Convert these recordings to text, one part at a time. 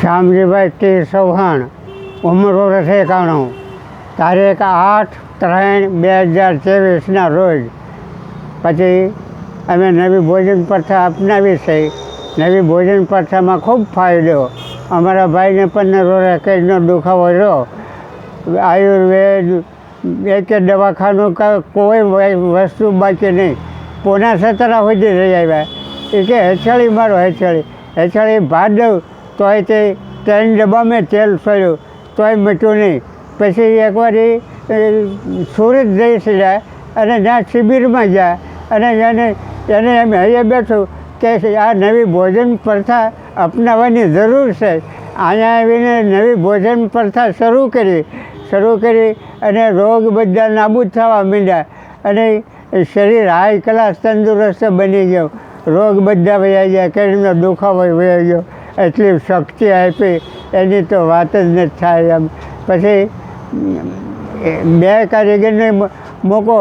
Shyamjibhai T Chauhan, ઉંમર વર્ષ 91, તારીખ 8/3/2023ના રોજ. પછી અમે નવી ભોજન પ્રથા અપનાવી છે. નવી ભોજન પ્રથામાં ખૂબ ફાયદો. અમારા ભાઈને પણ રોકેજનો દુખાવો રહ્યો. આયુર્વેદ એક દવાખાનું કોઈ વસ્તુ બાકી નહીં. પોના 17 સુધી રહી આવ્યા. એ કે હેચળી મારો હેચળી ભાત દઉં તોય તે 3 ડબ્બામાં તેલ ફર્યું તોય મટ્યું નહીં. પછી એકવાર એ સુરત જઈ ચડ્યા અને ત્યાં શિબિરમાં ગયા અને એને એમ અહીંયા બેઠું કે આ નવી ભોજન પ્રથા અપનાવવાની જરૂર છે. અહીંયા આવીને નવી ભોજન પ્રથા શરૂ કરી અને રોગ બધા નાબૂદ થવા માંડ્યા અને શરીર હાઈ ક્લાસ તંદુરસ્ત બની ગયો. રોગ બધા વયા ગયા, શરીરનો દુખાવો વયો ગયો. એટલી શક્તિ આપી એની તો વાત જ નથી થાય એમ. પછી 2 કારીગરને મૂકો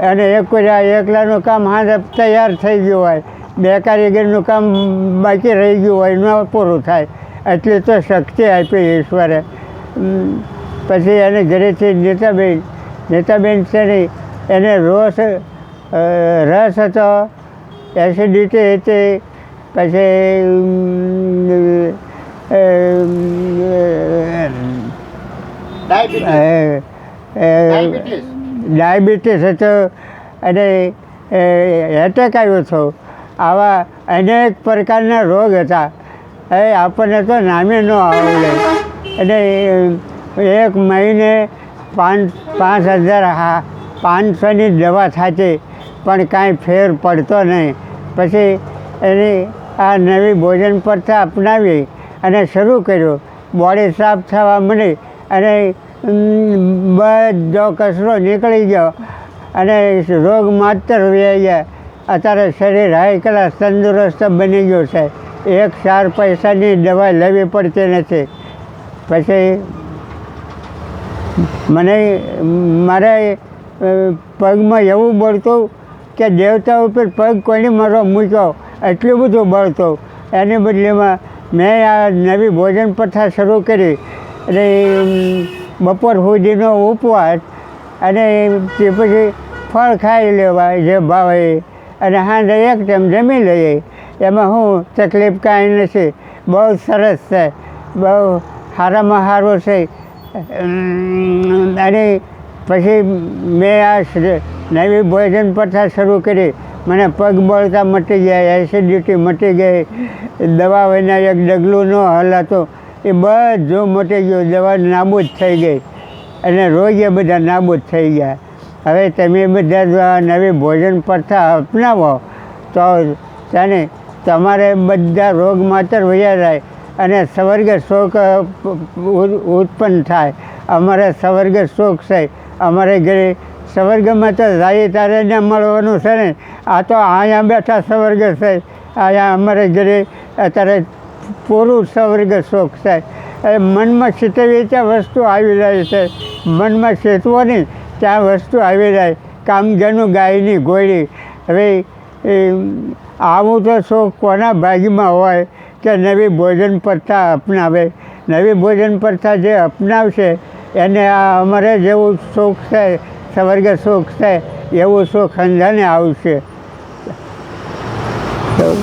અને એકલાનું કામ હાથે તૈયાર થઈ ગયું હોય, 2 કારીગરનું કામ બાકી રહી ગયું હોય, ન પૂરું થાય. એટલી તો શક્તિ આપી ઈશ્વરે. પછી એને ઘરેથી નીતાબેન છે ને એને રસ હતો, એસિડિટી હતી, પછી ડાયાબિટીસ હતો અને એટેક આવ્યો હતો. આવા અનેક પ્રકારના રોગ હતા. આપણને તો નામે ન આવડે. અને 1 મહિને 5,500ની દવા થતી પણ કાંઈ ફેર પડતો નહીં. પછી એની આ નવી ભોજન પ્રથા અપનાવી અને શરૂ કર્યું. બોડી સાફ થવા મળી અને બધો કચરો નીકળી ગયો અને રોગ માત્ર વહી ગયા. અત્યારે શરીર હાઈ ક્લાસ તંદુરસ્ત બની ગયું છે. 4 પૈસાની દવા લેવી પડતી નથી. પછી મારે પગમાં એવું બળતું કે દેવતા ઉપર પગ કોઈને મારો મૂક્યો, એટલું બધું બળતું. એની બદલીમાં મેં આ નવી ભોજન પ્રથા શરૂ કરી અને બપોર સુધીનો ઉપવાસ અને તે પછી ફળ ખાઈ લેવા જે ભાવે અને સાંજે 1 ટાઈમ જમી લઈએ. એમાં હું તકલીફ કાંઈ નથી. બહુ સરસ છે, બહુ સારામાં સારું છે. અને પછી મેં આ નવી ભોજન પ્રથા શરૂ કરી. મને પગ બળતા મટી ગયા, એસિડિટી મટી ગઈ, દવા વિના એક ડગલું ન હલાતું એ બધું મટી ગયું. દવા નાબૂદ થઈ ગઈ અને રોગે બધા નાબૂદ થઈ ગયા. હવે તમે બધા નવી ભોજન પ્રથા અપનાવો તો તેને તમારે બધા રોગ માત્ર વયા જાય અને સ્વર્ગ સુખ ઉત્પન્ન થાય. અમારે સ્વર્ગ સુખ છે. અમારે ઘરે સ્વર્ગમાં તો જાય તારે ને મળવાનું છે ને. આ તો અહીંયા બેઠા સ્વર્ગ છે. અહીંયા અમારે ઘરે અત્યારે પૂરું સ્વર્ગ સુખ છે. મનમાં ચેતવી ત્યાં વસ્તુ આવી જાય છે. મનમાં ચેતવો નહીં ત્યાં વસ્તુ આવી જાય. કામધેનું ગાયની ઘોડી. હવે આવું તો સુખ કોના ભાગમાં હોય કે નવી ભોજન પ્રથા અપનાવે. નવી ભોજન પ્રથા જે અપનાવશે એને આ અમારે જેવું સુખ છે, સ્વર્ગ સુખ છે એવું સુખ અંજાને આવશે.